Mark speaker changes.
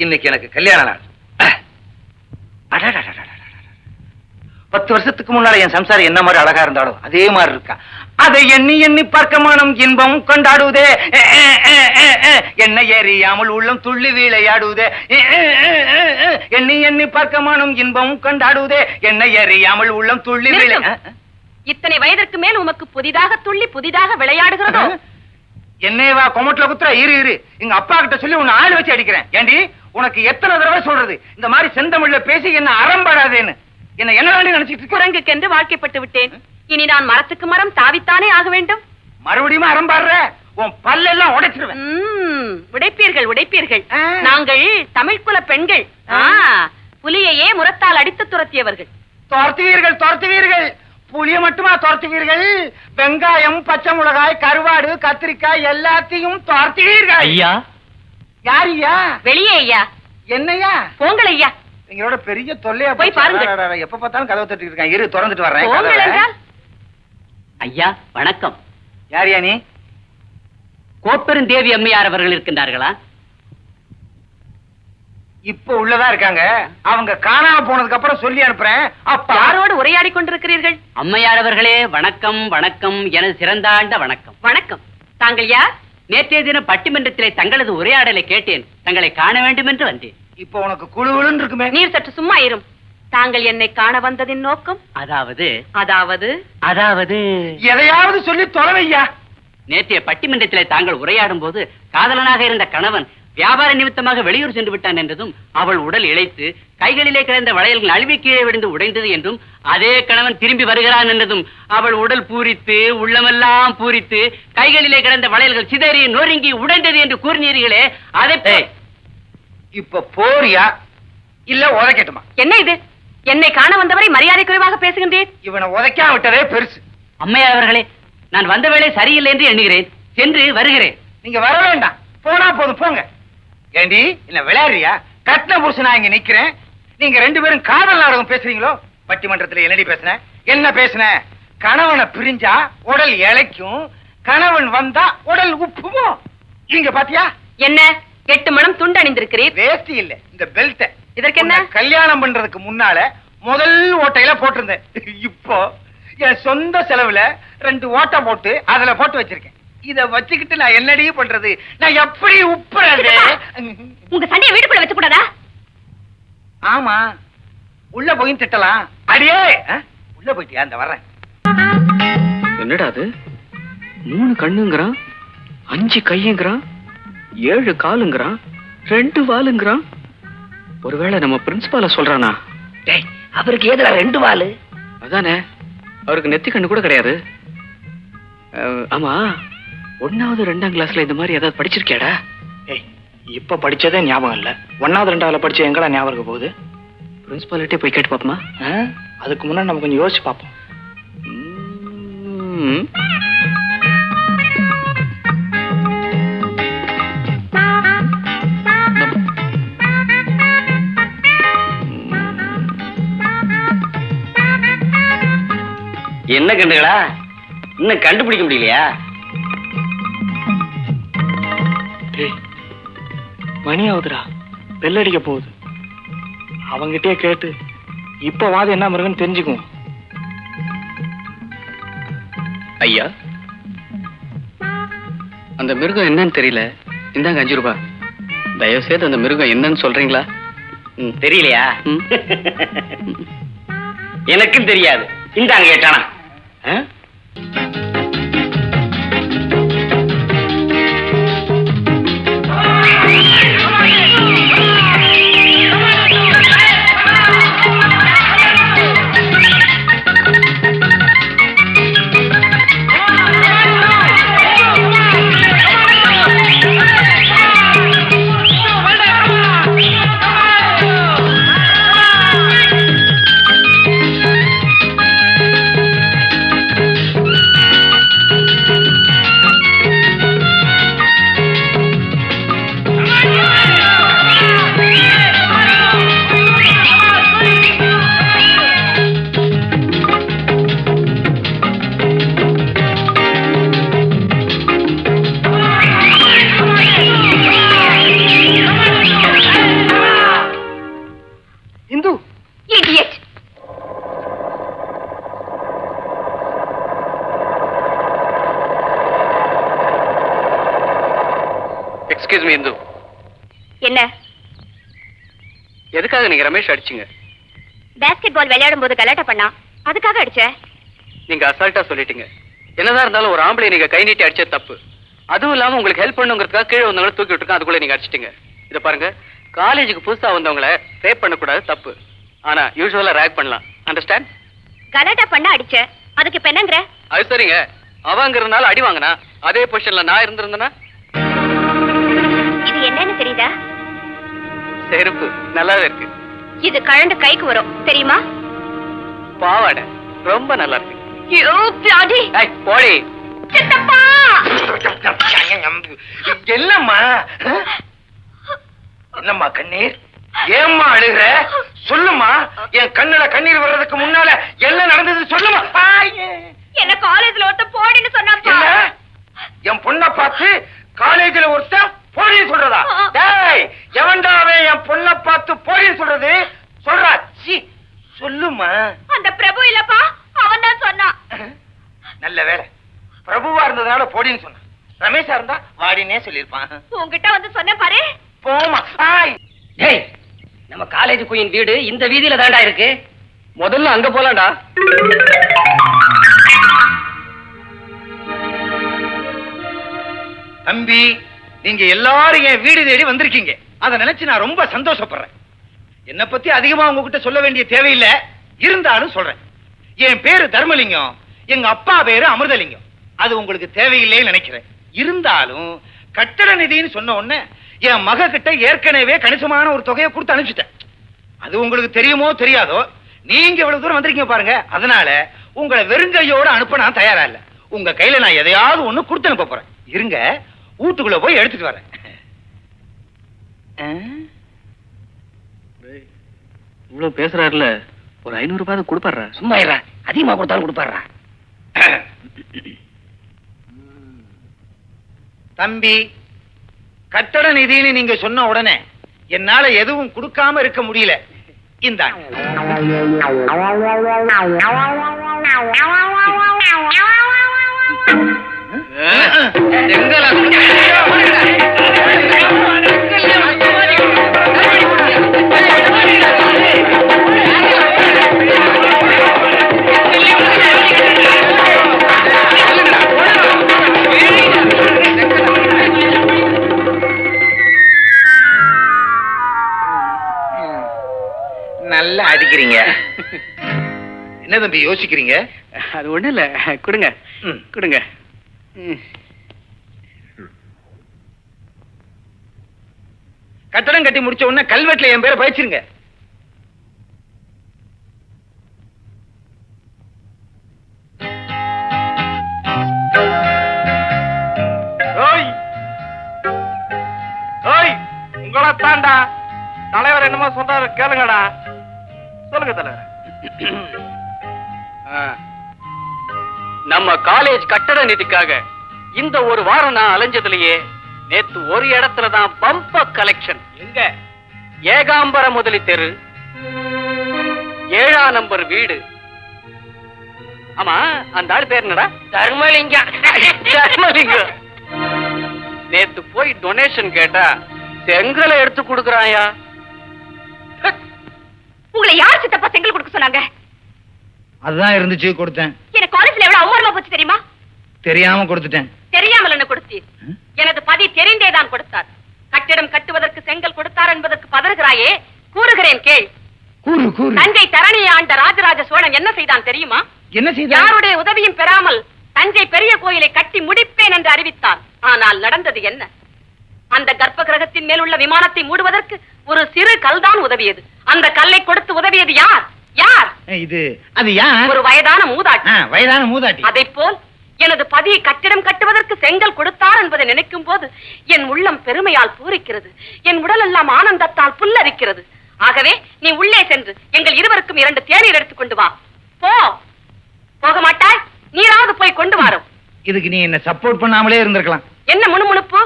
Speaker 1: இன்னைக்கு எனக்கு கல்யாண நாள். 10 வருஷத்துக்கு முன்னால என் சம்சாரம் என்ன மாதிரி அழகா இருந்தாலும் அதே மாதிரி இருக்கா. அதை எண்ணி எண்ணி பார்க்க மனம் இன்பம் கொண்டாடுவதே. என்ன ஏறியாமல் உள்ளம் துள்ளி விளையாடுவதே. எண்ணி எண்ணி பார்க்க மனம் இன்பம் கொண்டாடுவதே. என்ன ஏறியாமல் உள்ளம் துள்ளி
Speaker 2: இத்தனை வயதிற்கு மேல் உமக்கு புதிதாக துள்ளி புதிதாக விளையாடுகிறதோ?
Speaker 1: என்னையவா கொமட்டில குத்துற? இரு எங்க அப்பா கிட்ட சொல்லி உன்னை ஆள் வச்சு அடிக்கிறேன். ஏண்டி உனக்கு எத்தனை தடவை சொல்றது இந்த மாதிரி செந்தமிழ்ல பேசி என்ன அறம்பாடாதேன்னு? என்ன என்ன வேண்டி நினைச்சிட்டு?
Speaker 2: குரங்குக்கென்று வாழ்க்கைப்பட்டு விட்டேன். இனி நான் மரத்துக்கு மரம் தாவித்தானே ஆக வேண்டும்.
Speaker 1: மறுபடியும் அறம்பாடுற? உன் பல்லெல்லாம் உடைச்சிருவேன்.
Speaker 2: உடைப்பீர்கள். நாங்கள் தமிழ் குல பெண்கள். புலியையே முரத்தால் அடித்து துரத்தியவர்கள்.
Speaker 1: துரத்துவீர்கள். புளிய மட்டுமா துரத்துவீர்கள்? வெங்காயம், பச்சை மிளகாய், கருவாடு, கத்திரிக்காய் எல்லாத்தையும் துரத்துவீர்கள்.
Speaker 3: ஐயா.
Speaker 1: யார் ஐயா?
Speaker 2: வெளியே ஐயா.
Speaker 1: என்னையா?
Speaker 2: போங்கள் ஐயா.
Speaker 1: எங்களோட பெரிய தொல்லையா
Speaker 2: போய் பாருங்க.
Speaker 1: எப்ப பார்த்தாலும் கதவை தட்டிட்டு இருக்கான். இரு திறந்துட்டு வர்றேன்.
Speaker 3: ஐயா வணக்கம்.
Speaker 1: யாரியா நீ?
Speaker 3: கோப்பெருந்தேவி அம்மையார் அவர்கள் இருக்கின்றார்களா?
Speaker 1: இப்ப உள்ளதா இருக்காங்க. அவங்க காணாம போனதுக்கு அப்புறம் சொல்லி அனுப்புறேன். அப்ப
Speaker 2: யாரோடு உரையாடி கொண்டிருக்கிறீர்கள்?
Speaker 3: அம்மையார் அவர்களே வணக்கம். வணக்கம், எனது சிறந்தாண்ட வணக்கம்.
Speaker 2: வணக்கம். தாங்கள் யார்?
Speaker 3: நேற்றைய தினம் பட்டிமன்றத்திலே தங்களது உரையாடலை கேட்டேன். தங்களை காண வேண்டும் என்று வந்தேன்.
Speaker 1: இப்ப உனக்கு குழுவுன்னு இருக்குமே.
Speaker 2: நீர் சற்று சும்மா இரும். தாங்கள் என்னை காண வந்ததின் நோக்கம்?
Speaker 3: அதாவது
Speaker 1: எதையாவது சொல்லி தொலைவையா.
Speaker 3: நேற்றைய பட்டிமன்றத்திலே தாங்கள் உரையாடும் போது காதலனாக இருந்த கணவன் வியாபார நிமித்தமாக வெளியூர் சென்று விட்டான் என்றதும், அவள் உடல் இழைத்து கைகளிலே கிடந்த வளையல்கள் அழுவி கீழே விழுந்து உடைந்தது என்றும், அதே கணவன் திரும்பி வருகிறான் என்றதும் அவள் உடல் பூரித்து உள்ளமெல்லாம் பூரித்து கைகளிலே கிடந்த வளையல்கள் சிதறி நொறுங்கி உடைந்தது என்று கூறினீர்களே, அதை
Speaker 1: இப்ப போறியா இல்ல உதைக்கட்டுமா?
Speaker 2: என்ன இது? என்னை காண வந்தவரை மரியாதை குறைவாக பேசுகின்றேன்.
Speaker 1: இவனை உதைக்காம விட்டதே பெருசு.
Speaker 3: அம்மையார் அவர்களே, நான் வந்த வேளை சரியில்லை என்று எண்ணுகிறேன். சென்று வருகிறேன்.
Speaker 1: நீங்க வர வேண்டாம், போனா போதும், போங்க. ஏண்டி என்ன விளையாடுறியா? கட்டின புருஷனா இங்க நிக்கிறேன். நீங்க 2 பேரும் காதல் நாடகம் பேசுறீங்களோ? பட்டிமன்றத்துல என்னடி பேசுன? என்ன பேசுன? கணவனை பிரிஞ்சா உடல் இளைக்கும், கணவன் வந்தா உடல் உப்புமோ? இங்க பாத்தியா?
Speaker 2: என்ன 8 மணம் துண்டு அணிந்திருக்கிறீர்?
Speaker 1: வேஷ்டி இல்ல, இந்த பெல்ட்.
Speaker 2: இதற்கு என்ன?
Speaker 1: கல்யாணம் பண்றதுக்கு முன்னால முதல் ஓட்டையில போட்டிருந்தேன். இப்போ என் சொந்த செலவுல 2 ஓட்டை போட்டு அதுல போட்டு வச்சிருக்கேன். இத வச்சுக்கிட்டு நான் என்னடி பண்றது? நான் எப்படி உப்புறது?
Speaker 2: உங்க சண்டையை வீட்டுக்குள்ள வச்சு கூடாதா?
Speaker 1: ஆமா, உள்ள போய் திட்டலாம். அடியே உள்ள போயிட்டியா? அந்த வர்றேன்.
Speaker 4: என்னடா அது? 3 கண்ணுங்கிறான், 5 கையுங்கிறான், 7 காலுங்கிறான், 2 வாலுங்கிறான். ஒருவேளை நம்ம பிரின்சிபால சொல்றானா?
Speaker 3: அவருக்கு ஏதுடா 2 வாலு?
Speaker 4: அதானே, அவருக்கு நெத்தி கண்ணு கூட கிடையாது. ஆமா, 1வது 2ஆம் கிளாஸ்ல இந்த மாதிரி ஏதாவது படிச்சிருக்கியாடா?
Speaker 1: இப்ப படிச்சதே ஞாபகம் இல்ல. 1வது 2வதுல படிச்ச எங்கடா ஞாபகம் போகுது?
Speaker 4: பிரின்சிபாலிட்டே போய் கேட்டு பாப்போமா?
Speaker 1: அதுக்கு முன்னாடி நம்ம கொஞ்சம் யோசிச்சு பார்ப்போம்.
Speaker 3: என்ன கண்டுகளா? இன்னும் கண்டுபிடிக்க முடியலையா?
Speaker 1: மணி ஆகுதுடா, பெல் அடிக்க போகுது. அவங்கிட்டே கேட்டு இப்ப வாது என்ன மிருகன்னு தெரிஞ்சுக்குவோம்.
Speaker 4: ஐயா, அந்த மிருகம் என்னன்னு தெரியல. இந்தாங்க 5 ரூபாய். தயவு செய்து அந்த மிருகம் என்னன்னு சொல்றீங்களா?
Speaker 3: தெரியலையா? எனக்கும் தெரியாது. இந்தாங்க கேட்டானா?
Speaker 4: எக்ஸ்கியூஸ் மீ இந்து,
Speaker 2: என்ன?
Speaker 4: எதுக்காக நீங்க ரமேஷ் அடிச்சீங்க?
Speaker 2: பாஸ்கெட் பால் விளையாடும் போது கலாட்டா பண்ணா, அதுக்காக அடிச்ச.
Speaker 4: நீங்க அசால்ட்டா சொல்லிட்டீங்க. என்னதான் இருந்தாலும் ஒரு ஆம்பளை நீங்க கை நீட்டி அடிச்சது தப்பு. அதுவும் இல்லாம உங்களுக்கு ஹெல்ப் பண்ணுங்கிறதுக்காக கீழே வந்தவங்களை தூக்கி விட்டுருக்கோம், அதுக்குள்ள நீங்க அடிச்சிட்டீங்க. இதை பாருங்க, காலேஜுக்கு புதுசா வந்தவங்களை ரேப் பண்ணக்கூடாது, தப்பு. ஆனா யூசுவலா ரேக் பண்ணலாம். அண்டர்ஸ்டாண்ட்?
Speaker 2: கலாட்டா பண்ண அடிச்ச, அதுக்கு இப்ப என்னங்கற?
Speaker 4: அது சரிங்க, அவங்கிறதுனால அடி வாங்கினா அதே பொசிஷன்ல நான் இருந்திருந்தேன்னா?
Speaker 2: இது என்னன்னு தெரியுதா?
Speaker 4: செருப்பு நல்லாவே இருக்கு.
Speaker 2: இது கழண்டு கைக்கு வரும், தெரியுமா?
Speaker 4: பாவாடை ரொம்ப நல்லா இருக்கு.
Speaker 2: You bloody!
Speaker 4: ஏய் போடி.
Speaker 2: சித்தப்பா!
Speaker 1: என்னம்மா? என்னம்மா கண்ணீர்? ஏம்மா அழுகுற? சொல்லுமா. என் கண்ணுல கண்ணீர் வர்றதுக்கு முன்னால எல்லாம் நடந்தது சொல்லுமா.
Speaker 2: என்ன காலேஜ்ல ஒருத்த போடின்னு சொன்னாப்பா.
Speaker 1: என்ன? என் பொண்ணை பார்த்து காலேஜ்ல ஒருத்த போடின்னு சொல்றதா? டேய், எவன்டா அவன் என் பொண்ணை பார்த்து போடின்னு சொல்றது? சொல்றா. சீ, சொல்லுமா.
Speaker 2: அந்த பிரபு இல்லப்பா, அவன் தான் சொன்னான்.
Speaker 1: நல்ல வேலை, பிரபுவா இருந்ததுனால போடின்னு சொன்னான். ரமேஷா இருந்தா வாடினே சொல்லிருப்பான்.
Speaker 2: உன்கிட்ட வந்து சொன்ன பாரு.
Speaker 1: போமா.
Speaker 3: டேய், நம்ம காலேஜ் குயின் வீடு இந்த வீதியில தாண்டா இருக்கு.
Speaker 4: முதல்ல அங்க போலாம்டா.
Speaker 1: தம்பி, நீங்க எல்லாரும் என் வீடு தேடி வந்திருக்கீங்க. அதை நினைச்சு நான் ரொம்ப சந்தோஷப்படுறேன். என்னை பத்தி அதிகமா உங்ககிட்ட சொல்ல வேண்டிய தேவையில்லை, இருந்தாலும் சொல்றேன். என் பேரு தர்மலிங்கம், எங்க அப்பா பேரு அமிர்தலிங்கம். அது உங்களுக்கு தேவையில்லைன்னு நினைக்கிறேன். இருந்தாலும் கட்டட நிதின்னு சொன்ன உடனே என் மக கிட்ட ஏற்கனவே கணிசமான ஒரு தொகையை கொடுத்து அனுப்பிச்சிட்டேன். அது உங்களுக்கு தெரியுமோ தெரியாதோ, நீங்க இவ்வளவு தூரம் வந்திருக்கீங்க பாருங்க. அதனால உங்களை வெறுங்கையோட அனுப்ப நான் தயாரா இல்ல. உங்க கையில நான் எதையாவது ஒண்ணு கொடுத்து அனுப்ப போறேன். இருங்க, வீட்டுக்குள்ள போய் எடுத்துட்டு வரேன்.
Speaker 4: இவ்வளவு பேசுறாருல, ஒரு 500 ரூபாய் கொடுப்பாரு.
Speaker 3: சும்மா இருடா, அதிகமா கொடுத்தாலும் கொடுப்பாருடா.
Speaker 1: தம்பி, கட்டட நிதின்னு நீங்க சொன்ன உடனே என்னால எதுவும் கொடுக்காம இருக்க முடியல. இந்தாங்க. நல்லா அடிக்கிறீங்க. என்ன தம்பி யோசிக்கிறீங்க?
Speaker 4: அது ஒண்ணு இல்ல, கொடுங்க கொடுங்க.
Speaker 1: கட்டடம் கட்டி முடிச்ச உடனே கல்வெட்டுல என் பேரை பயிச்சிருங்க. உங்களை தாண்டா தலைவர் என்னமோ சொல்றாரு, கேளுங்கடா. சொல்லுங்க தலைவர்.
Speaker 4: நம்ம காலேஜ் கட்டட நிதிக்காக இந்த ஒரு வாரம் நான் அலைஞ்சதுலயே நேத்து ஒரு இடத்துலதான் பம்ப கலெக்ஷன்.
Speaker 1: எங்க?
Speaker 4: ஏகாம்பர முதலி தெரு, 7ஆம் நம்பர் வீடு. ஆமா, அந்த ஆள் பேர் என்னடா?
Speaker 3: தர்மலிங்கம்.
Speaker 4: தர்மலிங்கம். நேத்து போய் டொனேஷன் கேட்டா செங்கலை எடுத்து கொடுக்கறாயா.
Speaker 2: உங்களை யார் சித்தப்பா செங்கல் கொடுக்க சொன்னாங்க?
Speaker 1: அதுதான் இருந்துச்சு, கொடுத்தேன்.
Speaker 2: எனக்கு காலேஜ்ல எவ்வளவு அவமானமா போச்சு தெரியுமா?
Speaker 1: தெரியாம கொடுத்துட்டேன்.
Speaker 2: தெரியாமல் என்ன கொடுத்தீர்? எனது பதி தெரிந்தேதான் கொடுத்தார். கட்டிடம் கட்டுவதற்கு செங்கல் கொடுத்தார் என்பதற்கு பதறுகிறாயே, கூறுகிறேன் கேள்.
Speaker 1: கூறு கூறு.
Speaker 2: தஞ்சை தரணியை ஆண்ட ராஜராஜ சோழன் என்ன செய்தான் தெரியுமா?
Speaker 1: என்ன செய்தார்?
Speaker 2: யாருடைய உதவியும் பெறாமல் தஞ்சை பெரிய கோயிலை கட்டி முடிப்பேன் என்று அறிவித்தான். ஆனால் நடந்தது என்ன? அந்த கர்ப்ப கிரகத்தின் மேல் உள்ள விமானத்தை மூடுவதற்கு ஒரு சிறு கல்தான் உதவியது. அந்த கல்லை கொடுத்து உதவியது யார்? யார்?
Speaker 1: இது அது யார்?
Speaker 2: ஒரு வயதான மூதாட்டி.
Speaker 1: வயதான மூதாட்டி.
Speaker 2: அதைப்போல் எனது பதியை கட்டிடம் கட்டுவதற்கு செங்கல் கொடுத்தார் என்பதை நினைக்கும் போது என் உள்ளம் பெருமையால் பூரிக்கிறது. என் உடல் எல்லாம் ஆனந்தத்தால் புல்லரிக்கிறது. ஆகவே நீ உள்ளே சென்று எங்கள் இருவருக்கும் 2 தேநீர் எடுத்துக் கொண்டு வா. போ. போக மாட்டாய்? நீராவது போய் கொண்டு வாரும்.
Speaker 1: இதுக்கு நீ என்ன சப்போர்ட் பண்ணாமலே இருந்திருக்கலாம்.
Speaker 2: என்ன முணுமுணுப்பு?